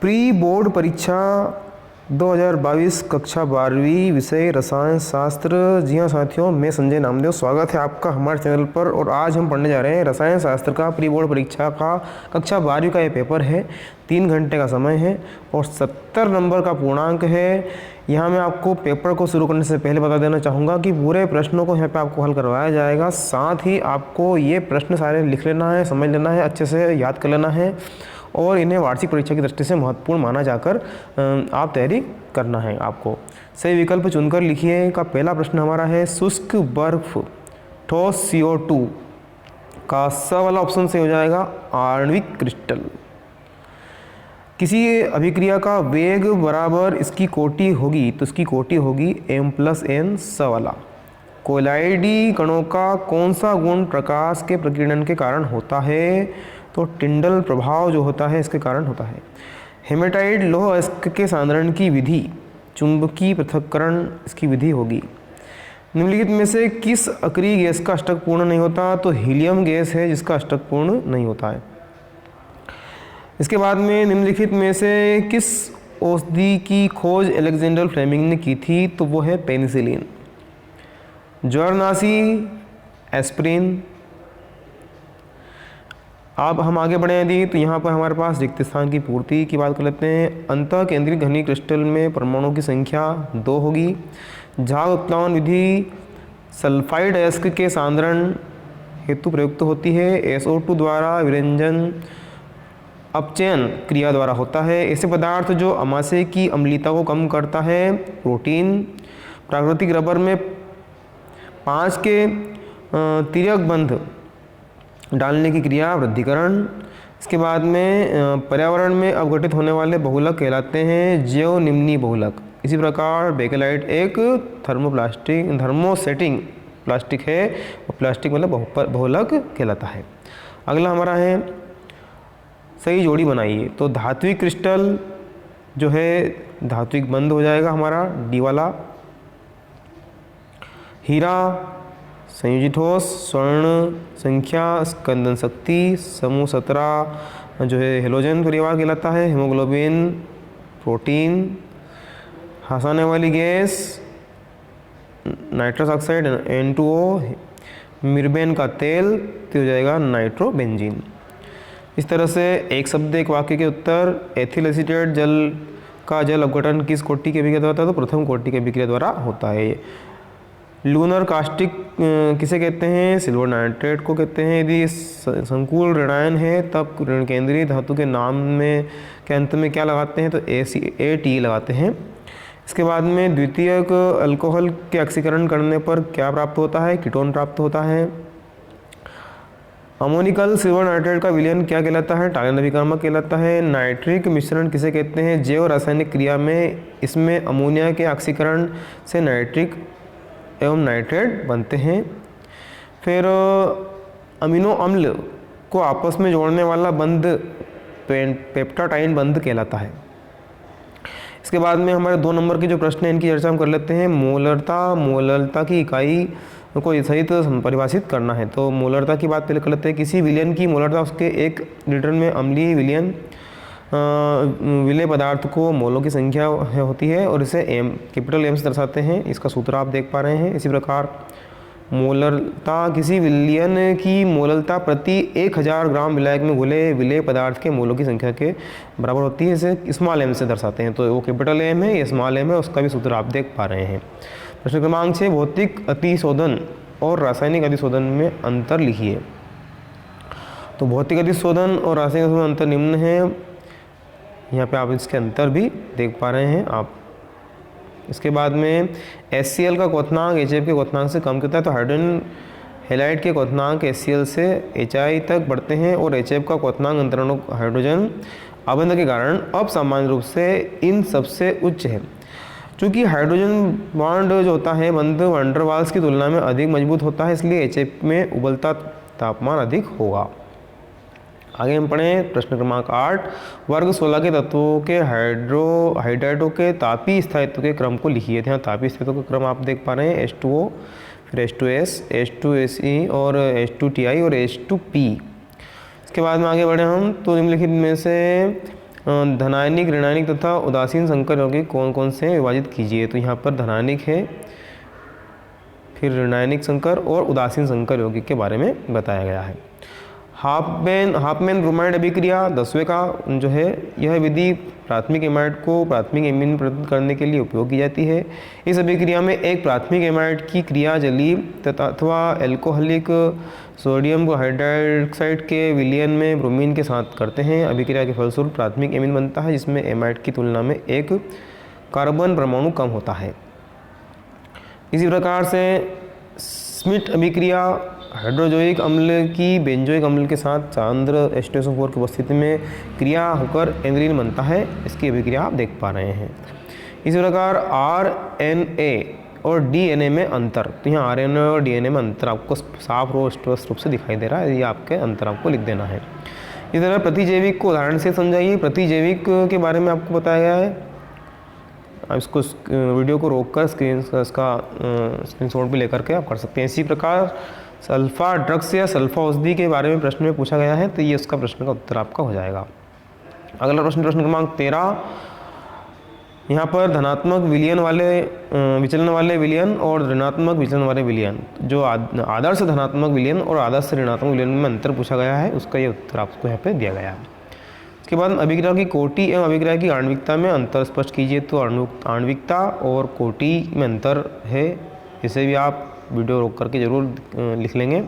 Pre board परीक्षा 2022 कक्षा 12वीं विषय रसायन शास्त्र। जी हाँ साथियों, मैं संजय नामदेव, स्वागत है आपका हमारे चैनल पर। और आज हम पढ़ने जा रहे हैं रसायन शास्त्र का प्री बोर्ड परीक्षा का कक्षा 12वीं का ये पेपर है। 3 घंटे का समय है और 70 नंबर का पूर्णांक है। यहाँ मैं आपको पेपर को शुरू करने से पहले बता देना चाहूँगा कि पूरे प्रश्नों को यहाँ पे आपको हल करवाया जाएगा। साथ ही आपको ये प्रश्न सारे लिख लेना है, समझ लेना है, अच्छे से याद कर लेना है और इन्हें वार्षिक परीक्षा की दृष्टि से महत्वपूर्ण माना जाकर आप तैयारी करना है। आपको सही विकल्प चुनकर लिखिए। का पहला प्रश्न हमारा है, शुष्क बर्फ ठोस CO2 का स वाला ऑप्शन से हो जाएगा आणविक क्रिस्टल। किसी अभिक्रिया का वेग बराबर इसकी कोटि होगी तो इसकी कोटि होगी m+n स वाला। कोलाइडी कणों का कौन सा गुण प्रकाश के प्रकीर्णन के कारण होता है? तो टिंडल प्रभाव जो होता है इसके कारण होता है। हेमेटाइट लौह अयस्क के सांद्रण की विधि, चुंबकीय पृथक्करण इसकी विधि होगी। निम्नलिखित में से किस अक्रिय गैस का अष्टक पूर्ण नहीं होता? तो हीलियम गैस है जिसका अष्टक पूर्ण नहीं होता है। इसके बाद में निम्नलिखित में से किस औषधि की खोज अलेक्जेंडर फ्लेमिंग ने की थी? तो वो है पेनिसिलिन। ज्वरनाशी एस्प्रिन। अब हम आगे बढ़े यदि तो यहाँ पर हमारे पास रिक्त स्थान की पूर्ति की बात कर लेते हैं। अंतः केंद्रीय घनीय क्रिस्टल में परमाणुओं की संख्या 2 होगी। झाग उत्प्लावन विधि सल्फाइड अयस्क के सांद्रण हेतु प्रयुक्त होती है। SO2 द्वारा विरंजन अपचयन क्रिया द्वारा होता है। ऐसे पदार्थ जो अमाशय की अम्लीयता को कम करता है, प्रोटीन। प्राकृतिक रबर में 5 के तिर्यक बंध डालने की क्रिया वृद्धिकरण। इसके बाद में पर्यावरण में अवघटित होने वाले बहुलक कहलाते हैं जैव निम्नी बहुलक। इसी प्रकार बेकेलाइट एक थर्मोसेटिंग प्लास्टिक है और प्लास्टिक मतलब बहुलक कहलाता है। अगला हमारा है, सही जोड़ी बनाइए। तो धात्विक क्रिस्टल जो है धात्विक बंध हो जाएगा हमारा डी वाला। हीरा संयोजी ठोस, स्वर्ण संख्या, स्कंदन शक्ति, समूह 17 जो है हेलोजन परिवार कहलाता है। Haemoglobin protein. हंसाने वाली गैस नाइट्रस ऑक्साइड N2O। मिर्बेन का तेल तो हो जाएगा नाइट्रोबेंजीन। इस तरह से एक शब्द एक वाक्य के उत्तर। एथिल एसीटेट जल का जल अपघटन किस कोटि की अभिक्रिया द्वारा होता है? तो प्रथम कोटि की अभिक्रिया द्वारा होता है। लूनर कास्टिक किसे कहते हैं? सिल्वर नाइट्रेट को कहते हैं। यदि संकुल ऋणायन है तब ऋण केंद्रीय धातु के नाम में के अंत में क्या लगाते हैं? तो AT लगाते हैं। इसके बाद में द्वितीयक अल्कोहल के ऑक्सीकरण करने पर क्या प्राप्त होता है? कीटोन प्राप्त होता है। अमोनिकल सिल्वर नाइट्रेट का विलयन क्या कहलाता है? टालन अभिकर्मक कहलाता है। नाइट्रिक मिश्रण किसे कहते हैं? जैव रासायनिक क्रिया में इसमें अमोनिया के ऑक्सीकरण से नाइट्रिक एवं नाइट्रेट बनते हैं। फिर अमीनो अम्ल को आपस में जोड़ने वाला बंध पेप्टाटाइन बंध कहलाता है। इसके बाद में हमारे 2 नंबर के जो प्रश्न हैं इनकी चर्चा हम कर लेते हैं। मोलरता की इकाई को सहित परिभाषित करना है। तो मोलरता की बात पहले कर लेते हैं। किसी विलयन की मोलरता उसके 1 लीटर में अम्लीय विलयन विलय पदार्थ को मोलों की संख्या होती है और इसे कैपिटल M से दर्शाते हैं। इसका सूत्र आप देख पा रहे हैं। इसी प्रकार मोलरता किसी विलयन की मोलरता प्रति 1000 ग्राम विलायक में घुले विलय पदार्थ के मोलों की संख्या के बराबर होती है। इसे स्मॉल m से दर्शाते हैं। तो वो कैपिटल M है, ये स्मॉल m है, उसका भी सूत्र आप देख पा रहे हैं। प्रश्न क्रमांक 6, भौतिक अतिशोधन और रासायनिक अतिशोधन में अंतर लिखिए। तो भौतिक अतिशोधन और रासायनिक अतिशोधन अंतर निम्न है। यहाँ पे आप इसके अंतर भी देख पा रहे हैं आप। इसके बाद में HCl का क्वथनांक HF के क्वथनांक से कम करता है। तो हाइड्रोजन हैलाइड के क्वथनांक HCl से HI तक बढ़ते हैं और HF का क्वथनांक अंतरणों हाइड्रोजन आबंध के कारण अब सामान्य रूप से इन सबसे उच्च है। चूँकि हाइड्रोजन बॉन्ड जो होता है बंध वैन डर वाल्स की तुलना में अधिक मजबूत होता है, इसलिए HF में उबलता तापमान अधिक होगा। आगे हम पढ़ें प्रश्न क्रमांक 8, वर्ग 16 के तत्वों के हाइड्राइडों के तापीय स्थायित्व के क्रम को लिखिए। यहाँ तापीय स्थायित्व का क्रम आप देख पा रहे हैं। H2O, फिर H2S, H2Se और H2Ti और H2P। इसके बाद में आगे बढ़े हम तो निम्नलिखित में से धनायनिक, ऋणायनिक तथा उदासीन संकर यौगिक कौन कौन से विभाजित कीजिए। तो यहाँ पर धनायनिक है, फिर ऋणायनिक संकर और उदासीन संकर यौगिक के बारे में बताया गया है। हाफमैन ब्रोमाइड अभिक्रिया 10वें का जो है, यह विधि प्राथमिक एमाइड को प्राथमिक एमीन में परिवर्तित करने के लिए उपयोग की जाती है। इस अभिक्रिया में एक प्राथमिक एमाइड की क्रिया जलीय तथा अथवा एल्कोहलिक सोडियम हाइड्रोक्साइड के विलयन में ब्रोमीन के साथ करते हैं। अभिक्रिया के फलस्वरूप प्राथमिक एमीन बनता है, जिसमें एमाइड की तुलना में एक कार्बन परमाणु कम होता है। इसी प्रकार से स्मिट अभिक्रिया हाइड्रोजोइक अम्ल की बेंजोइक अम्ल के साथ सांद्र H2SO4 की उपस्थिति में क्रिया होकर एंग्रीन बनता है। इसकी अभिक्रिया आप देख पा रहे हैं। इसी प्रकार RNA और DNA में अंतर, तो यहाँ RNA और DNA में अंतर आपको साफ स्पष्ट रूप से दिखाई दे रहा है, ये आपके अंतर आपको लिख देना है। इसी तरह प्रतिजैविक को उदाहरण से समझाइए। प्रतिजैविक के बारे में आपको बताया गया है, आप इसको वीडियो को रोककर स्क्रीनशॉट भी लेकर के आप कर सकते हैं। इसी प्रकार सल्फा ड्रग्स या सल्फा औषधि के बारे में प्रश्न में पूछा गया है, तो ये उसका प्रश्न का उत्तर आपका हो जाएगा। अगला प्रश्न क्रमांक 13, यहाँ पर धनात्मक विलयन वाले विचलन वाले विलयन और ऋणात्मक विचलन वाले विलयन, जो आदर्श धनात्मक विलयन और आदर्श ऋणात्मक विलयन में अंतर पूछा गया है, उसका ये उत्तर आपको यहाँ पे दिया गया है। इसके बाद अभिक्रिया की कोटि एवं अभिक्रिया की आणविकता में अंतर स्पष्ट कीजिए। तो आणविकता और कोटि में अंतर है, इसे भी आप वीडियो रोक करके जरूर लिख लेंगे।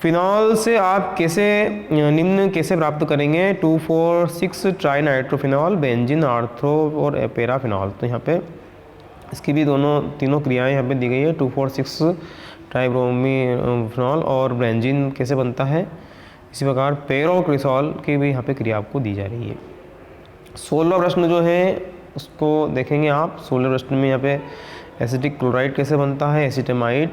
फिनॉल से आप निम्न कैसे प्राप्त करेंगे। 2,4,6 ट्राइनाइट्रोफिनॉल, बेंजीन, आर्थ्रो और पैराफिनॉल। तो यहाँ पे इसकी भी तीनों क्रियाएं यहाँ पे दी गई है। 2,4,6 ट्राइब्रोमीफिनॉल और बेंजीन कैसे बनता है। इसी प्रकार पेरोक्रिसॉल की भी यहाँ पे क्रिया आपको दी जा रही है। 16वां प्रश्न जो है उसको देखेंगे आप। 16वें प्रश्न में यहाँ पे एसिटिक क्लोराइड कैसे बनता है, एसिटेमाइड,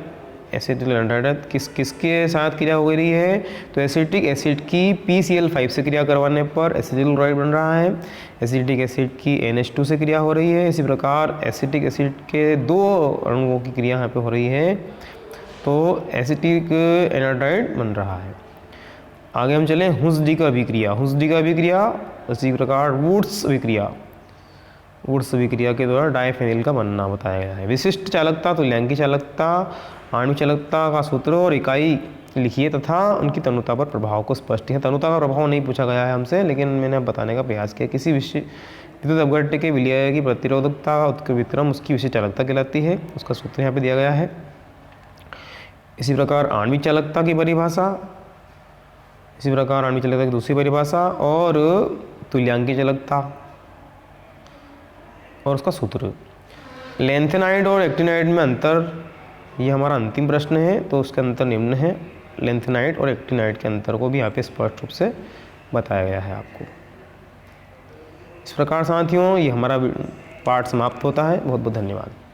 एसिटिल एल्डिहाइड किसके साथ क्रिया हो रही है। तो एसिटिक एसिड की PCl5 से क्रिया करवाने पर एसिटिल क्लोराइड बन रहा है। एसिटिक एसिड की NH2 से क्रिया हो रही है। इसी प्रकार एसिटिक एसिड के 2 अणुओं की क्रिया यहाँ पे हो रही है, तो एसिटिक एल्डिहाइड बन रहा है। आगे हम चलें हुस्डी का अभिक्रिया। हुस्डी का अभिक्रिया इसी प्रकार वुड्स अभिक्रिया के द्वारा डाइफेनिल का बनना बताया गया है। विशिष्ट चालकता, तुल्यांकी चालकता, आणविक चालकता का सूत्र और इकाई लिखिए तथा उनकी तनुता पर प्रभाव को स्पष्ट है। तनुता का प्रभाव नहीं पूछा गया है हमसे, लेकिन मैंने बताने का प्रयास किया। किसी विद्युत अपघट्य के विलय की प्रतिरोधकता उत्क्रम विक्रम उसकी विशिष्ट चालकता कहलाती है, उसका सूत्र यहाँ पे दिया गया है। इसी प्रकार आणविक चालकता की परिभाषा, इसी प्रकार आणविक चालकता की दूसरी परिभाषा और तुल्यांकी चालकता और उसका सूत्र। लेंथेनाइड और एक्टिनाइड में अंतर, ये हमारा अंतिम प्रश्न है, तो उसके अंतर निम्न है। लेंथेनाइड और एक्टिनाइड के अंतर को भी यहाँ पे स्पष्ट रूप से बताया गया है आपको। इस प्रकार साथियों ये हमारा पाठ समाप्त होता है। बहुत बहुत धन्यवाद।